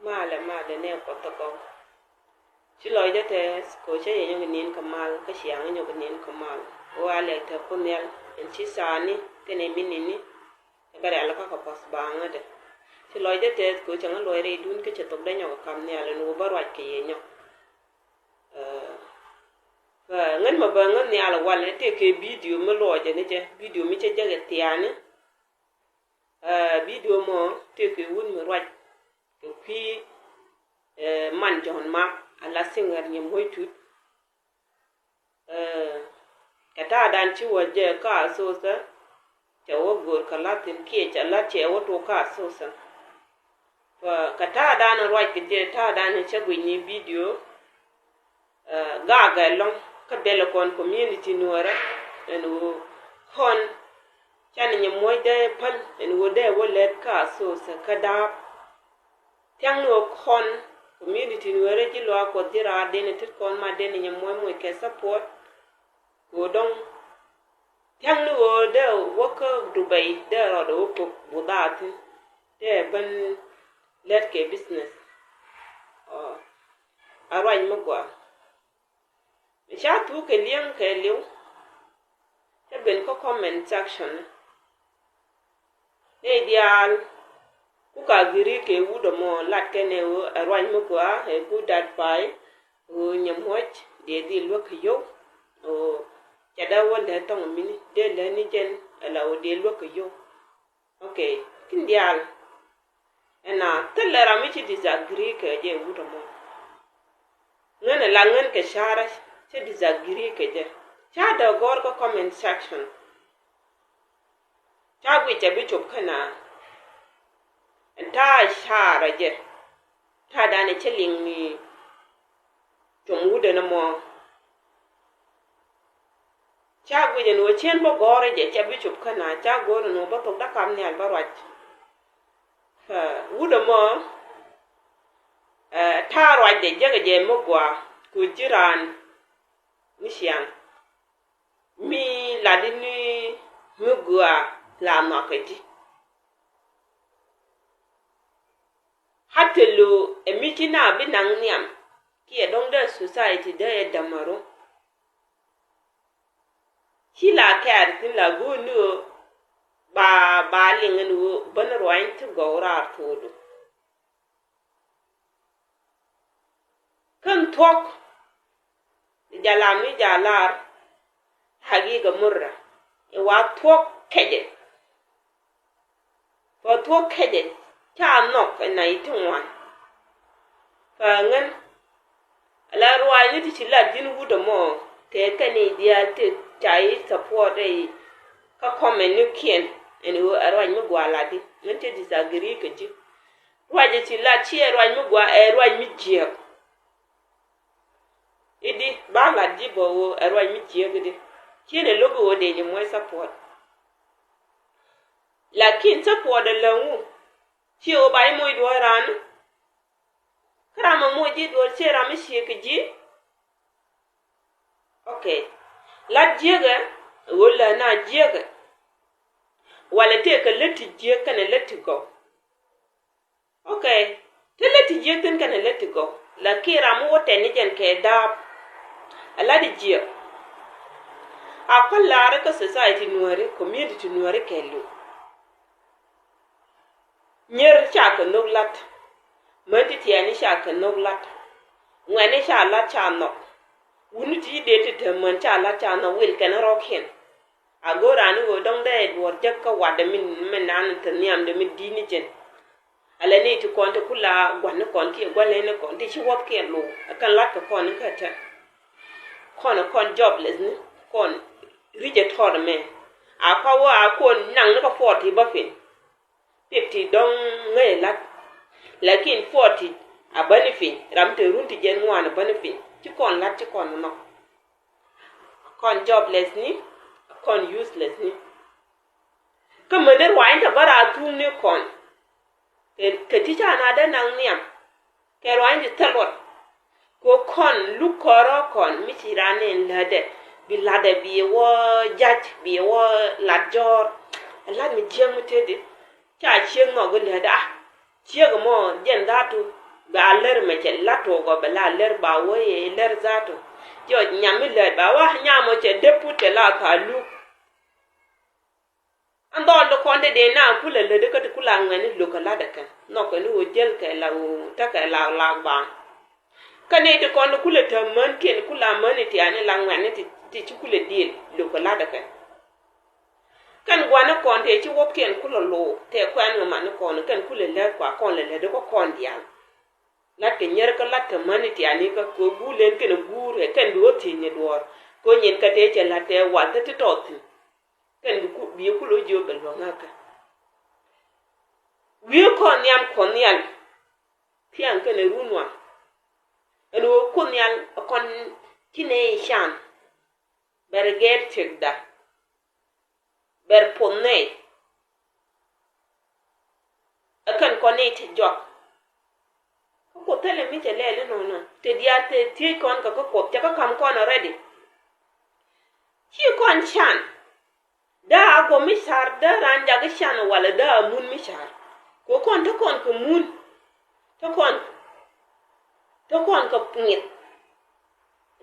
male ne potoko chilo jete ko che yenyo nin kamal ka chiang yenyo nin kamal wale te punyal en chisani kene minini bare ala ka pas banga de chilo jete ko changa loire dun ke chetok de nyo kam ne ala no barwa ke yenyo ngan ma ba ngan ne ala wale te ke video me loje ne je video mi che jage tiane video mo te ke wun me rwaj ke pi man John ma ala singer nyem hoytut kata dan ci waje ka sosa te wo gor kalatin ke cha la che wo to ka sosa fa kata dan rwaj ke je ta dan che gwini video ga long ka bele kon community nuara en wo kon chan nyem moy de pan en wo de wo let ka sosa kada tiang no kon community nuare ji lo ko dira de ne tit kon ma de ne moy ke support go dong tiang no de wo ko Dubai de ro do ko budat de ban let ke business arwai magwa sha tu ke liang ke liu te ben ko comment section ne dial kuka giri ke wudo mo lat ke ne arwai magwa e good advice o nyamhoch de di lo ke yo o cada wala tong mini de le ni jen ala o de lo ke yo okay kin dial ena telera mi ci disagree ke je wudo mo ngene la ngene ke shara ci disagree ke je cha da gor ko comment section cha gwi je bi chop kana ta shara je ta da ne cheling ni tong wude na mo cha gwi je no chen bo gore je cha bi chop kana cha gor no bo to da kam ne al barwach wude mo ta rwaj de je mo gwa ku jiran mishian mi ladini Migoa la makati hatelo emitina binang niam ki edong de society de damaro hila kar tin la gonu ba lingenu banarwain to gora fodo kan tok jalami jalar hagiga murra e wa tok keje for tok keje cha nok na itun fa ngan ala ruwa ni ti la din wudo mo ke kani dia te chai support e ka comment ni kien en wo arwa mi gwala di ngan te disagree ke ji ruwa je ti la chi arwa mi gwa ruwa mi je idi ba la di bo wo arwa mi je gidi kine logo wo de ni mo support lakin support la wu chi o bai mo do ran krama mo ji do chera mi shi ke ji okay la jega wala na jega wala te ka leti je kana leti go okay te leti je tin kana leti go la kira mo wote ni jen ke da ala di je akalla ra ka society nuare community nuare kelu nyer chaka noglat menti tiani chaka noglat ngwane cha la cha no uniti de te man cha la cha no wil kan roken agora ni go dong de wor jakka wada min nan tan niam de min dini jen ala ni ti konta kula gwan kon ki gwale ne kon ti chi wop ke lo akan lat ka kon ka ta kon jobless ni kon rije thor me akawa kon nang ka 40 ba fin 50 dong ngai lat lakin 40 a benefit ramte runti jen wana benefit ti kon lat ti kon no kon jobless ni kon useless ni kamader wain ta bara tum ni kon ke ti jana da nang niam ke wain ti talot ko kon lukoro kon mitirane lade bilade bi wo jaj bi wo ladjor la mi jeng mutede cha chieng no go lada chieng mo jen datu ba ler me che lato go ba la ler ba wo ye ler zato yo nyami le ba wa nyamo che depute la ka lu ando lo konde de na kula le de ka kula ngani lo ka la da kan no ko ni o jel ka la o ta ka la ba kane de kon kula ta man ken kula man ti ani la ngani ti kula dil lo ka la da kan gwana kon te ci wop ken kula lo te kwan ma ni kon kan kula le kwa kon le de ko kon dial la ke nyer ka la ta man ti ani ka ko bulen ken gure kan do ti ni dor ko nyen ka te che la te wa ta ti to ti kan ku bi ku lo jo bel ngaka wi ko nyam kon yal tian kan runwa eno kon yal kon kine shan berger chegda ber ponne akan kone te jok ko tele mi te lele no te dia te ti kon ka ko te ka kam kon already ti kon chan da go mi sar da ran ja ga chan wala da mun mi sar ko kon to kon ko mun to kon ko pnit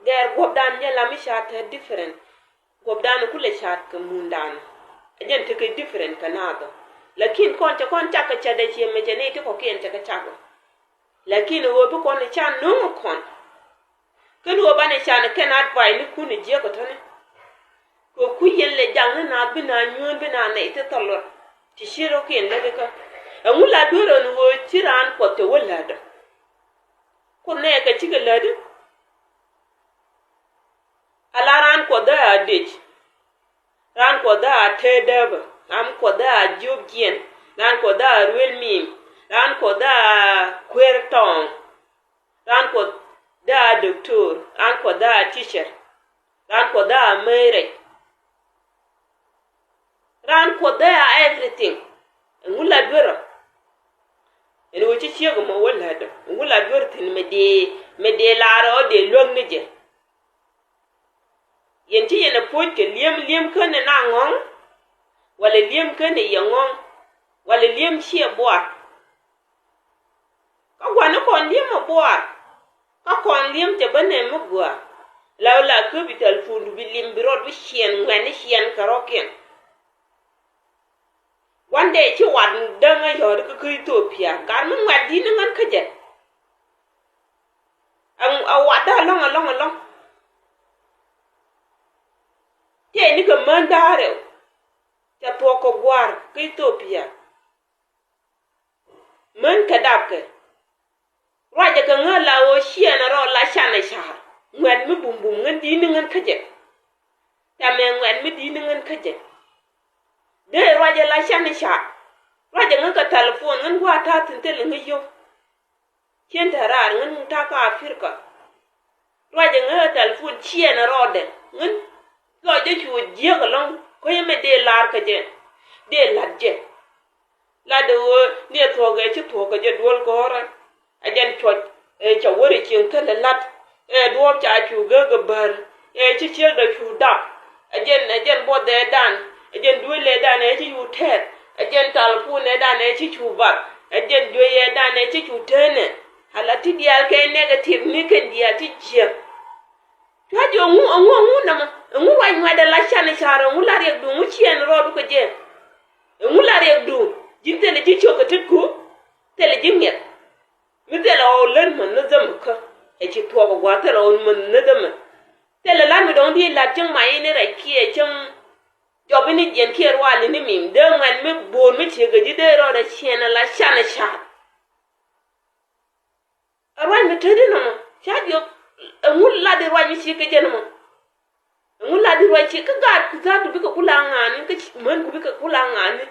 der go dan ya la mi sar te different go dan ku le sar ko mun dan ajen te ke different kanado lakin kon cha ka cha de che me jene te ko ken cha ka cha lakin wo bu kon cha no kon ken wo bane cha ne ken advise ni ku ni je ko tane ko ku yen le jang na bi na nyon bi na ne te tolor ti shiro ken le ka ngula doro no wo tiran ko te wala da ko ne ka ci ga lade alaran ko da adich ran ko da te deba am ko da jubgien ran ko da ruel mim ran ko da kwertong ran ko da doctor ran ko da teacher ran ko da mere ran ko da everything ngula dwero ene wuci ciego mo wala da ngula dwero tin me de laro de logni je yenti yena poke liem kane na ngong wala liem kane yangong wala liem chie boa ka gwana kon liem boa ka kon liem te bane mugwa lawla ko bital fundu bi lim bi rod bi chien ngani chien karoken wande ci wan danga yor ko Ethiopia gar mun wadi ni ngan kaje am awada long te ni ko mandare ta to ko gwar ko Ethiopia man kadake raja ka ngala o shiena ro la shana shar ngwan mi bumbum ngan di ni ngan kaje ta me ngwan mi di ni ngan kaje de raja la shana shar raja ngan ka telephone ngan wa ta tintel ngi yo ken tarar ngan ta ka Afrika raja ngan telephone shiena ro de ngan lo je chu je ga long ko yeme de lar ka je de ladje la de ne to ga chi to ka je dol gora ajan chot e cha wori kin ka lat e do cha chu ga bar e chi chi da chu da ajan bo de dan ajan du le dan e chi yu tet ajan talfu ne dan e chi chu ba ajan do ye dan e chi chu tene halati dial ke negative ni ken dia ti je ta jo ngu na ma ngu wa nwa da la chane charo ngu la rek du ngu chien ro du ko je ngu la rek du jinte le ci choko tutku tele jimget mi tele o len man na zam ka e ci to ba gwa tele o man na dam tele la mi don di la jang mai ne ra kie jang jobi ni jen kie ro ali ni mim de ngan mi bo mi ci ga di de ro da chien la chane cha awan mi tede no ma cha dio ngu la de wa mi ci ke je no ma ngu la di wa ci ka ga ku za du bi ka kula ngani ka man ku bi ka kula ngani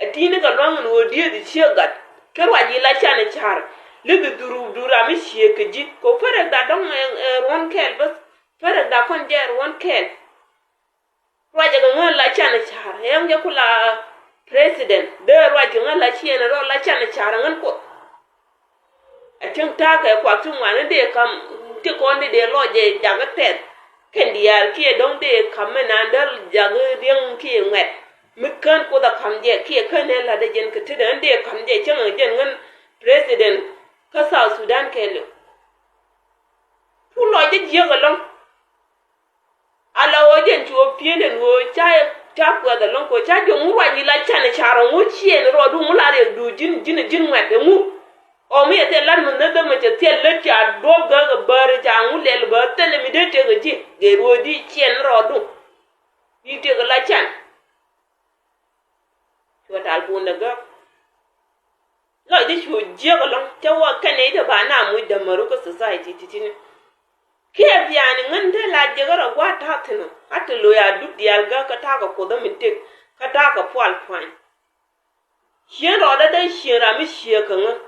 atini ka long no die di chegat kerwa ji la chane char le bi dura mi cheke ji ko fere da dong ron kel bas fere da kon der ron kel waje ga ngon la chane char yam ge kula president de waje ngon la chene ro la chane char ngon ko atin ta ka kwa tun wan de kam ti kon de loje jaga tet ken dial ki dong de kam na dal jaga ding ki nget mikan ko da kamje ki kan la da jen ka tidan de kamje chen jen ngan president ka South Sudan kele pulo de jegalon ala ojen chuo pienen wo cha kwa da lon ko cha jo ngwa ni la chane charo ngo chien ro du mula re du jin ngwede mu o mi te lan mun da ma te le cha do ga bar cha ngu le ba tele mi de te ga ji ge ro di chien ro du di te ga la chan cho dal bu na ga lo di chu jegalon cha wa kane da ba na mu da maru ko society titini ke biani ngande la jegara gwa tatino atlo ya du dialga ka ta ko da mintek ka ta ka pwal pwan hien ro da hien ra mi hie kan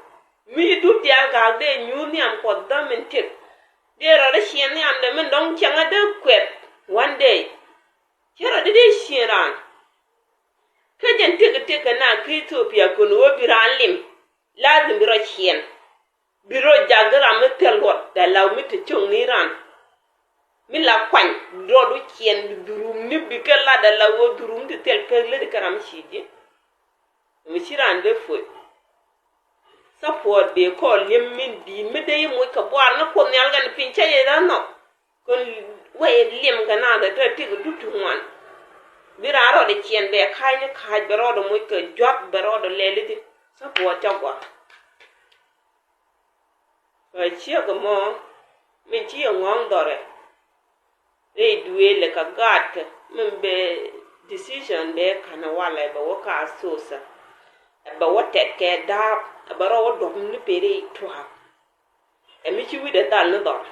mi du dialga de nyu ni am ko da mintek de ro da hien ni am de min dong changa de kwet one day hien ro de hien ran ka jen tek na ki Ethiopia ko no biran lim lazim ro hien biro jagra mi telot da law mi te chung ni ran mi la kwan do du kien durum ni bi ke la da law durum de tel pe le de karam shije mi chiran de fo support be ko lem min di mi de mo ka bo na ko nyal ga ni pinche ye da no kon we lem ga na da te du tu wan bira ro de kien be kai ni kai be ro do mo ka jot be ro do le le di support ta gwa wa chia ko mo min chia ngong dore re duwe le ka gat min be decision be kana wala ba waka sosa ba wote ke da ba ro do ni pere twa e mi chi wi de dal no dor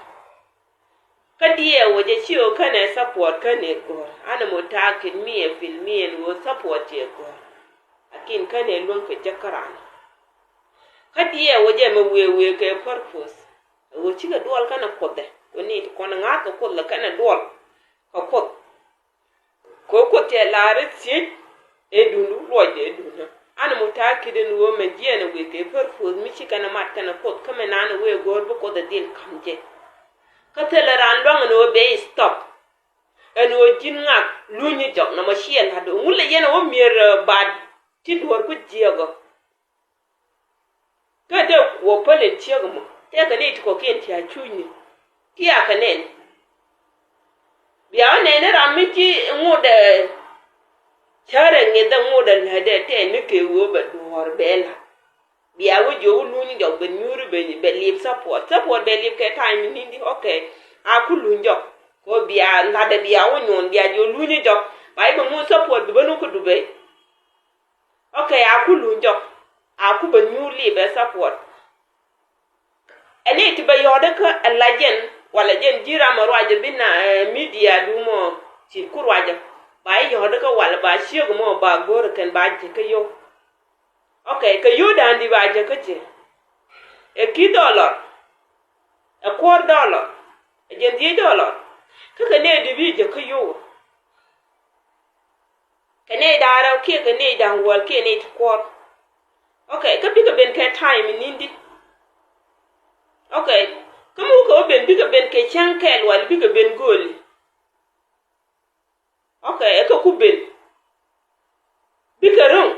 ka die wo je chi o kana support kana go ana mo ta kin mi e fil mi en wo support e go akin kana lon ke jakaran ka die wo je me we ke purpose wo chi ga dol kana kodde woni ko na nga ko la kana dol ko te laare ti e dunu loje dunu ana mutakidin wo me jene we ke purpose mi chi kana matana ko kame nana we gorbo ko da dil kamje ka tele ran long no be stop en wo jinga lunyi jok na machine hado mulle yena wo mier bad ti dor ko jiego ka de ko pale tiego mo te ka ne ko ken ti a chuni ki aka nen biya ne ne ramiti ngode chare ngeda ngode la de te ne ke wo ba dor bela biya wo jo lunyi jok be nyuru be lip support be lip ke time ni ndi okay akulunjo ko biya la de biya wo nyon biya jo lunyi jok bai ba mu support be no ko dube okay akulunjo akuba nyuli be support ene ti ba yoda ka alajen wala jen jira marwaje bina media dumo ci kurwaje ba yoda ka wala ba shigo mo ba gor kan ba je ka yo okay ka yo da ndi ba je ka je e ki dollar e $4 e jen $10 ka ne di bi je ka yo ka ne da ra ke ka ne da wal ke ne ti kwor okay ka bi ka ben ka time nindi okay kamu ko ben biga ben ke chankel wal biga ben gol okay ko ku ben biga ron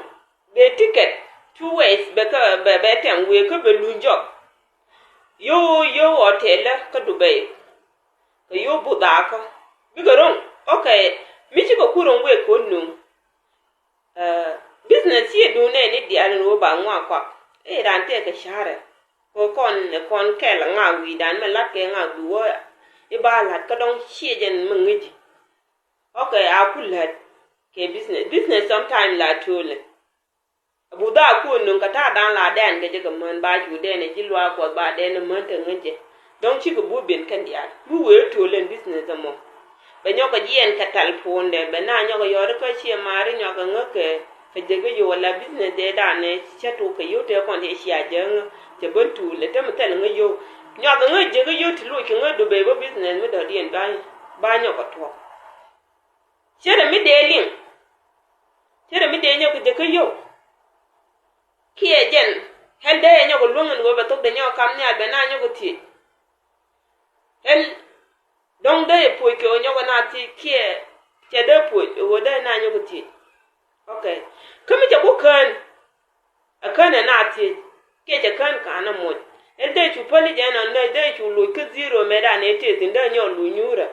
be ticket 2 ways be ka be ten we ko be lunjo yo hotel ka Dubai ka yo budaka biga ron okay mi ci ko kuron we ko nu business ye do ne ni di an ro ba nwa kwa e ran te ka share ko kon kela nga wi dan me lat ke nga duwo e ba lat ka dong chiejen mangiji okay a kulat ke business sometime la tole buda ku nun ka ta dan la den ke je man ba ju de ne jilwa ko ba de ne man te ngeje donc ci ko bu ben kan dia bu we tole business mo be nyoko jien ka talfonde be na nyoko yore ko chi mari nyoko ngake fe je yo la business de da ne chato ke yo te kon de shi ajeng te bantu le te mtel ngayo nyaga ngaje ngayo ti lu ki ngado be bo business mi do dien ba nyoko to chere mi de nyoko de kayo ki ejen helde nyoko lungun go be to de nyoko kam nya be na nyoko ti el dong de po ki nyoko na ti ki che de po o de na nyoko ti okay kami je ko kan akana na ti ke je kan kana mo ende chu poli jana na de chu lu ke zero me da ne te tin da nyo lu nyura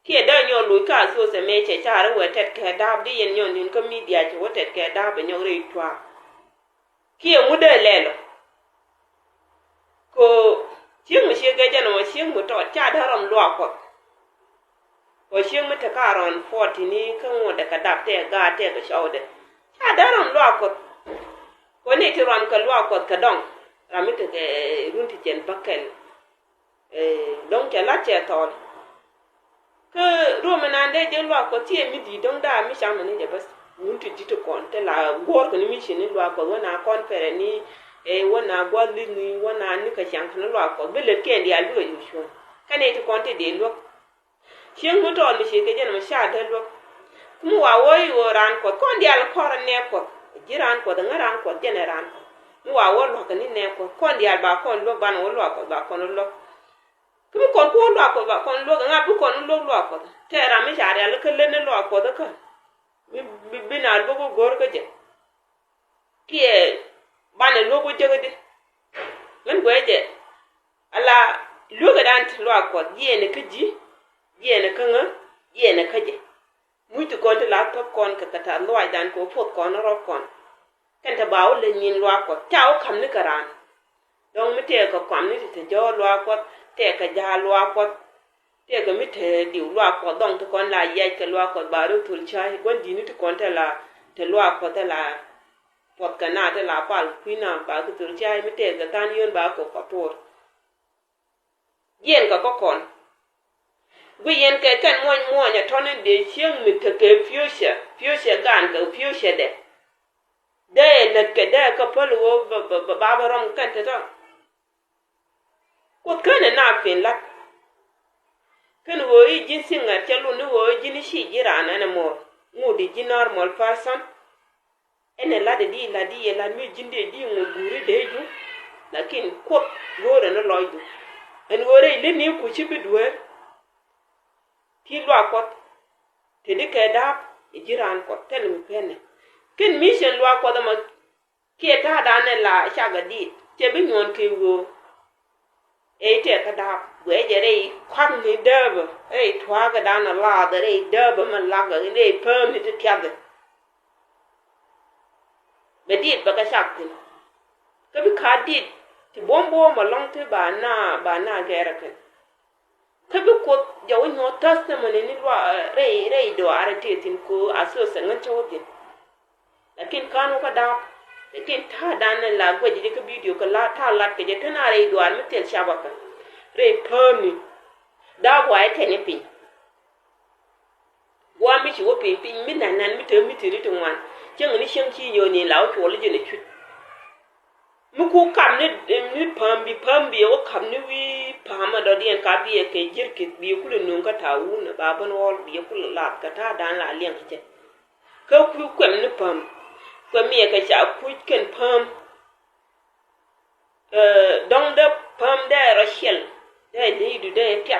ki da nyo lu ka so se me che cha re we tet ke da di yen nyo nin ko media che wo tet ke da be nyo re twa ki mu de lelo ko chieng mu she ga jana mo chieng mu to cha da ram lo ko ko chieng mu ta ka ron 40 ni kan wo da ka da te ga te ka shaw de cha da ram lo ko ne ti ran ka lo ko ka dong ramite ke runti jen bakel donc la che tol ke romana de je lo ko tie mi di dong da mi chama ne je bas runti dito kon te la gor ko ni mi chini lo ko wona kon fere ni wona gwali ni wona ni ka chang no lo ko bele ke ndi alu yu shon kane ti kon te de lo chien mo to mi che ke jen ma sha de lo mu wa wo yu ran ko kon di al ko ne ko jiran ko da ngaran ko generan wa wo lo kan ne ko kon dia ba kon lo ban wo lo ko ba kon lo ku kon ko lo ko ba kon lo nga bu kon lo ko te ra mi jare al ke le ne lo ko da ka bi na bo go gor ka je ki e ban lo go je de men go je ala lo ga dan lo ko ye ne ke ji ye ne ka nga ye ne ka je mu tu kon te la to kon ka ta lo ai dan ko fot kon ro kon kan ta bawo le nyin lo ko taw kam ni karan donc mi te ko kam ni te jo lo ko te ka ja lo ko te ga mi te di lo ko donc to kon la ye ke lo ko ba ru tul chai gon di ni to kon te la te lo ko te la pot kana te la pal kuina ba ku tul chai mi te ga tan yon ba ko tor yen ka ko kon gu yen ke kan mo nya tonen de chieng mi te ke fuchsia gan ka fuchsia de le ke de ka polo wo ba rom kan te to ko kan na fin la kan wo yi jin singa chelu ni wo jin shi jirana na mo ngudi ji normal person ene la de di la mi jinde di ngo guri de ju lakin ko gore no loydu en wore le ni ku ci bidwe ti lo akot te de ke da jiran ko tel mi pene ken mission lo ko da ma ke ta da ne la shaga di te bi nyon ke wo e te ka da we je re kwang ni deb e twa ga da na la da re deb ma la ga ne pem ni te kya de be di ba ka shak tin ka bi ka di ti bombo ma long te ba na ga ra ke ka bi ko ja wo nyo testimony ni lo re do ara te tin ko aso sa ngan to tin lakin kanu ka da lakin ta da na la gwaji de ka video ka la ta lat ke je tana re do ar mitel shabaka re pami da wa te ne pin wa mi chi wo pin mi nan mi te mi ti ri tun wan jeng ni shen chi yo ni law ko le je ne chu mu ku kam ni pambi wo kam ni wi pama do dien ka bi ke jir ke bi ku le nun ka ta wu na ba ban wol bi ku la ka ta dan la lien ke ka ku kwem ni pam ko mi ka cha ku ken pam dong de pam de rachel de ni du de pya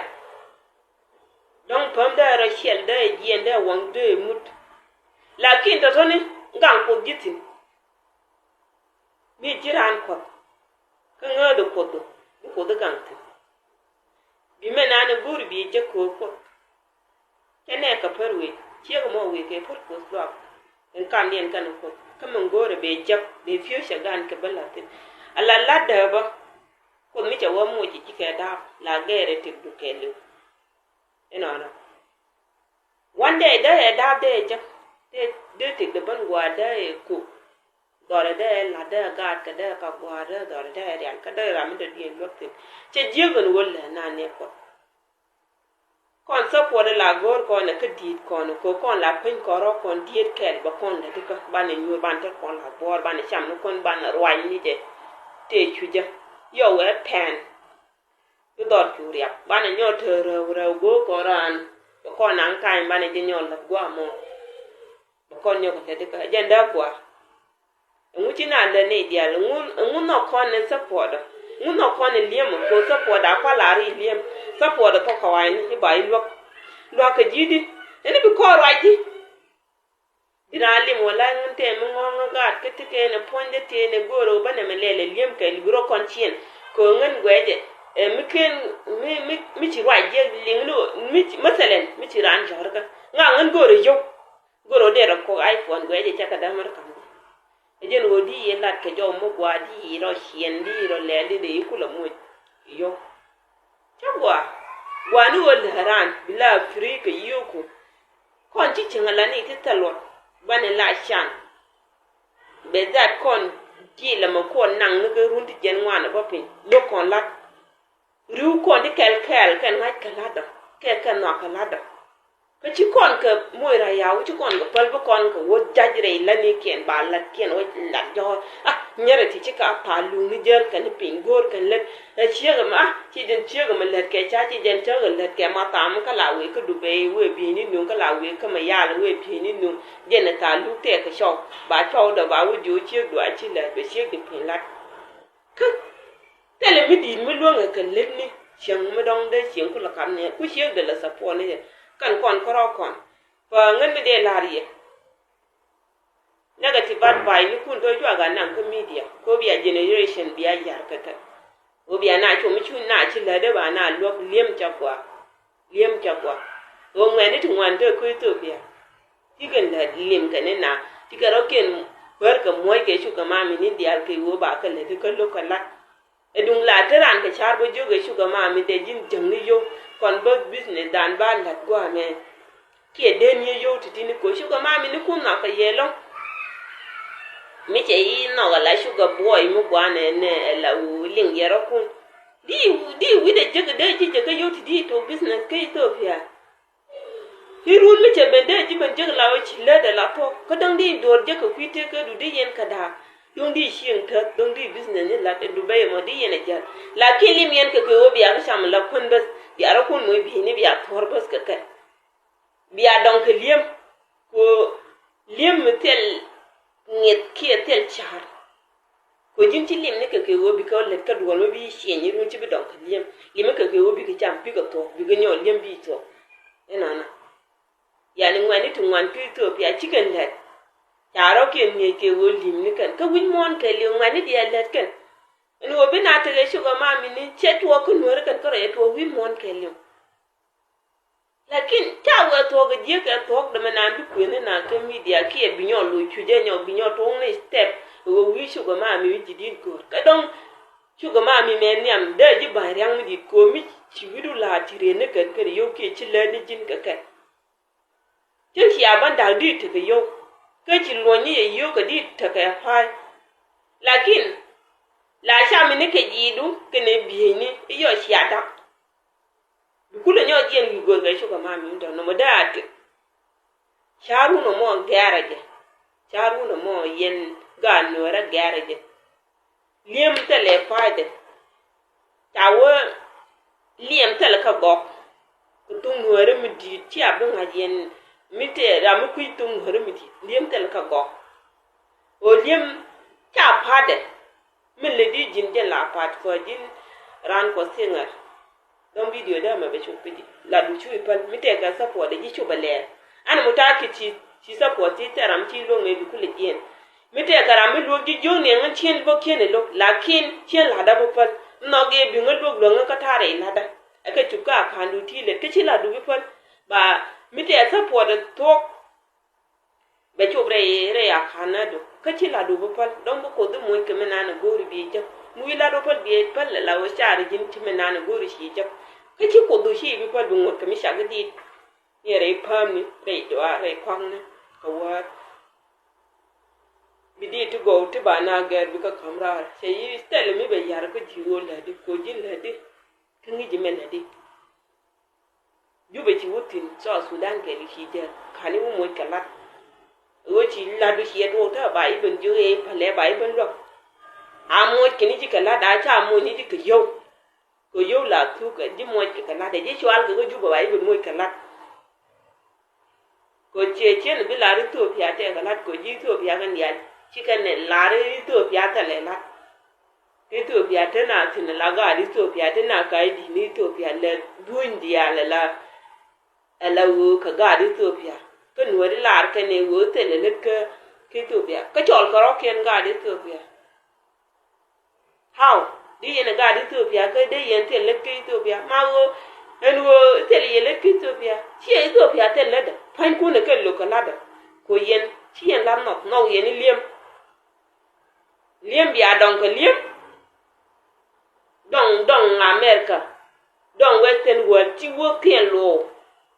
dong pam de rachel de jien de wang de mut lakin to toni ngang ko gitin mi jiran ko ka ngado ko do gangti bi mena ne buri bi je ko kene ka perwe chiego mo we ke por ko swap en kan dien kan ko kaman gore be jak be fuchsia gan ke balatin ala ladda ba ko mi je wo mo ji ke da la gere te du kelu ina one day da jak de te de ban gwa da ko dore de la de gat ka de ka gwa de dore de yan ka de ra mi de dien lokti che jigen wolle na ne ko kon so po de la gor ko na ke dit kon ko kon la pin ko ro kon dit kel ba kon de ka ban ni ban te kon la bor ban cham no kon ban rwan ni de te chuja yo we pen yo dor churia ban nyo te ro go ko ran ko nan kai ban ni nyo la gwa mo kon nyo ko te ka jenda kwa nguchi na le ne dia ngun no kon ne support ngun no kon ne liem ko support da kwa la ri liem support to ka wai ni ba lo ka jidi ene bi ko raji dina lim wala nte mo ngo ga ke te ne ponde te ne goro ba ne me lele liem ke libro kon chien ko ngan gweje miken mi ci waje linglo mi masalan mi ci ran jorka nga ngan goro de ro ko iPhone gweje chaka da mar kam ejen wo di ye lat ke jo mo gwa di ro hien di ro le di de kula mo yo chagwa wani wol haran bila afrika yoko kon ci ngala ni titalot bane la shan be that kon di la mo kon nang ne rundi jen wana bopin lo kon lat riu kon di kel kan ha kalada ke no kalada ka ci kon ka moira yawo ci kon ga palbo kon ka wo jajre la ni ken ba la ken wo la jo nyere ti ci ka palu ni jel kan pin gor kan let ci ga ma ci den ci ga ma let ke cha ci den cha ga let ke ma ta ma ka la we ka du be we bi ni nu ka la we ka ma ya la we bi ni nu den ta lu te ka sho ba cho da ba wo ju ci do a ci la be ci de pin la ka tele mi di mi lo nga kan let ni xiang ma dong de xiang ku la kan ne ku ci de la sa po ne kan kon koro kon fa ngan mi de lariye negative advice ni kun to jwa ga nan ko media ko biya generation biya yar kaka o biya na cho mi chun na chi la de ba na lok liem chakwa o ngani tu wan to ko to biya ti kan la liem kan na ti ka roken ber ka moy ke shu ka ma mi ni dial ke wo ba ka le de ko lo ka la edung la teran ke char bo jo ge shu ka ma mi de jin jang ni yo kon bo business dan ba la gwa me ke de ni yo ti ni ko shu ka ma mi ni kun na ka yelo mi che yi no ga la sugar boy mu gwa ne la u ling yero kun di wi de je de ji je ka yo ti di to business ke to fia hiru mi che be de ji ben je la o chi le de la to ko dang di dor je ka kwite ka du di yen ka da dong di shin ka dong di business ni la te du be mo di yen ja la ke lim yen ka ko bi ya sham la kun bas bi ara kun mo bi ni bi ya tor bas ka ka bi ya dong ka liem ko liem tel nget ke tel char ko jin ti lim ne ke wo bi ko let ka do no bi shen yi run ti bi don ka lim ke wo bi ke cham pi ko to bi ga nyo lim bi to na ya ni ngani tu ngwan pi to bi a chicken let charo ke ni ke wo lim ni kan ka win mon ke li ngani di let kan ni wo bi na te shu ga ma mi ni chet wo ko no kan ko re to win mon ke lim lakin ta wa to ga je ka to da na bi ku ne na ka media ki e binyo lu chu je nyo binyo to ne step wo wi shu ga ma mi ji din ko ka don shu ga ma mi me niam da ji ba ryang mi di ko mi chi widu la ti re ne kan ka yo ke chi le ni jin ka ka tin ya ban da di te yo ka chi lo ni e yo ka di ta ka fa lakin la sha mi ne ke ji du ke ne bi ni yo sha da kula nyo jen gi go ga shuga ma mi ndo no modat charu no mo garage charu no mo yen ga no ra garage liem tele faide tawo liem tele ka go tung no re mi di ti abin ha yen mi te ra mi ku tung no re mi di liem tele ka go o liem ta pade mi le di jin de la pat ko jin ran ko singer don video da ma be chupidi la du chui pan mi te ga support de ji bale an mutaki ci support ti taram ti lo me bi kule yen mi te kara mi lo gi jo ne ngan chen bo ken lo lakin chen la da bo pan no ge bi ngal bo lo ka tare la da aka chuka kandu ti le ke ci la du bi pan ba mi te support to be chubre re ya kanado ka ci la du bo pan don bo ko du mo ke me na na gori bi je mu la do pan bi pan la wo char jin ti me na na gori shi je cái chiếc cổ đôi khi bị qua đúng một cái mi sáng cái đi như đấy phơm đấy đó đấy khoang này cầu bị đi tu go tu bà na gher bị cái camera sẽ style mi bây giờ cái chiều là đi coi gì là đi cái gì mình là đi dù bây chiều tin cho Sudan cái gì chứ khá là một cái lát rồi chỉ là đôi khi đó thôi bài bên dưới phải lấy bài bên đó một cái này chỉ cái lát đã cha một này chỉ cái dâu ko yo la tu ka di mo ka la de ji chwal ko ju ba bi mo ka la ko che bi la ri tu pya te ka la ko ji tu pya kan ya chi kan ne la ri tu pya ta le la ki tu pya te na tin la ga ri tu pya te na ka di ni tu pya le duin dia la ala wo ka ga ri tu pya ko no ri la ka ne wo te le ka ki tu pya ka chol ka ro ken ga ri tu pya how di yen ga di Ethiopia ke de yen te let ke Ethiopia ma wo en wo te le let ke Ethiopia chi Ethiopia te le da pan ku ne ke lo ka la da ko yen chi yen la no yen liem bi adon ke liem dong America dong western world chi wo kien lo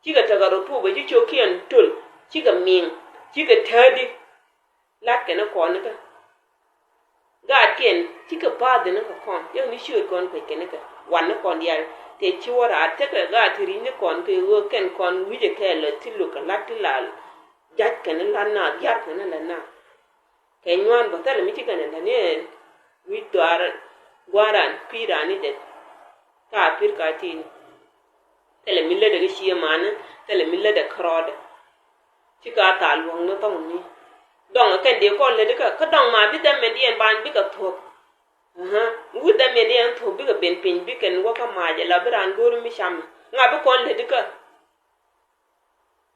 chi ga ta ga ro pu ba chi cho kien tul chi ga min chi ga tadi lat ke na ko ne ka ga ken chi ka pa de na ka kon yo ni shu kon ke ne ka wan na kon ya te chi wora te ka ga ti ri ni kon ke wo ken kon wi je ke lo ti lu ka lat la jat ke na na yar ke na la na ke nwan ba ta le mi ti ka na ne wi doar gwaran pirani de ka pir ka tin tele mille de shi man tele mille de krod ti ka ta luong no tong ni dong ken de ko le de ka dong ma bi da me dien ban bi ka thok wu da me dien thok bi ka ben pin bi ken wo ka ma je la bran guru mi sham nga bi kon le de ka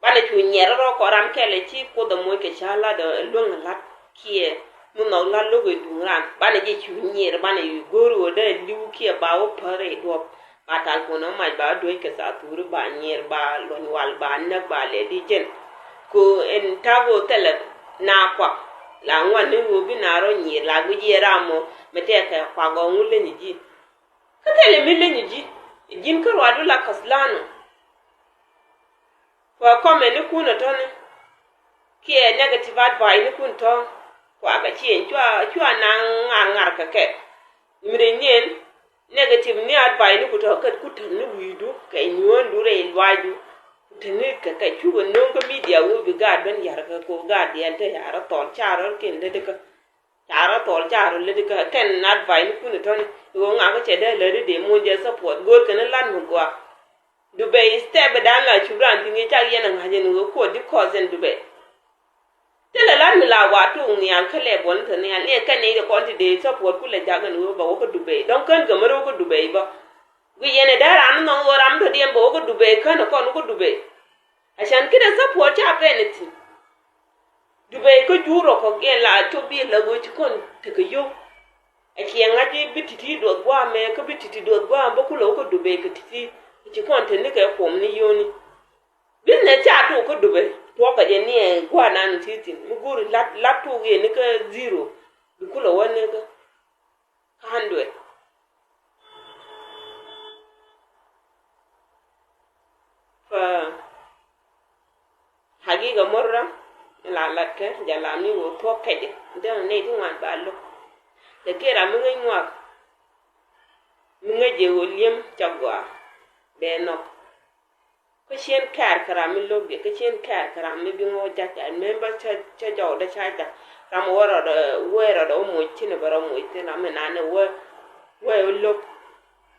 bana chu nyer ro ko ram ke le chi ko da mo ke shala de luong la kie mu no la lo ge du ran bana je chu nyer bana yu guru de liu kie ba o pare do batal ko no ma ba do ke sa turu ba nyer ba lon wal ba na ba le di jen ko en tago tele na kwa la ngwan ni wo bi na ro nyer la gu je ramo mete ka kwa go ngule ni ji ka tele mi le ni ji jin ka ro la kaslano ko kome ni kuna to ni kie negative advice ni kun to kwa ga chien chwa na ngar ka ke mire nyen negative ni advice ni kuto ka kutan ni widu ka nyon dure waju tene ka ka chugo non ko media wo bi ga ben yar ka ko ga de ante yara ton charo ken de ka charo ton charo le de ka ken advice ni kun to ni wo nga ka che de le de mo je support gor kan lan mu gwa Dubai step dan la churan tingi cha yen nga je no ko di cousin Dubai tele lan mi la wa tu ni an kale bon to ni an ne kan ne ko ti de support ku le jaga no ba ko Dubai don kan ga maro ko Dubai ba wi yene da ran no wo ram to dem ba ko Dubai kan ko ko Dubai ashan kida support cha penity Dubai ko juro ko gen la to bi la go ti kon te ko yo a ki nga ji bititi do gwa me ko bititi do gwa ba ku lo ko Dubai ko ti kon te ni ka ko ni yo ni bin ne cha to ko Dubai to ka je ni gwa na no titi mu guru la to ge ni ka zero du ku lo wane ka 100 fa hagiga morra la lakke jala mi wo to kede de ne di wan ba lo de kera mu ngi nwa mu ngi je wo liem chagwa be no ko chen kar kara mi lo be ko chen kar kara mi bi ngo ja ta member cha jaw da cha ta ram woro do mo tin baro mo tin na me na ne wo lo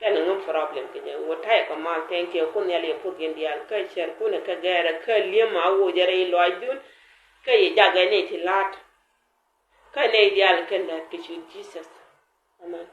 kan ngam problem ke je wo tay ko ma thank you kun yale ko gen dial ka cher kun ka gara ka lima wo jare lo ajun ka ye jaga ne ti lat ka ne dial kan da ke Jesus amen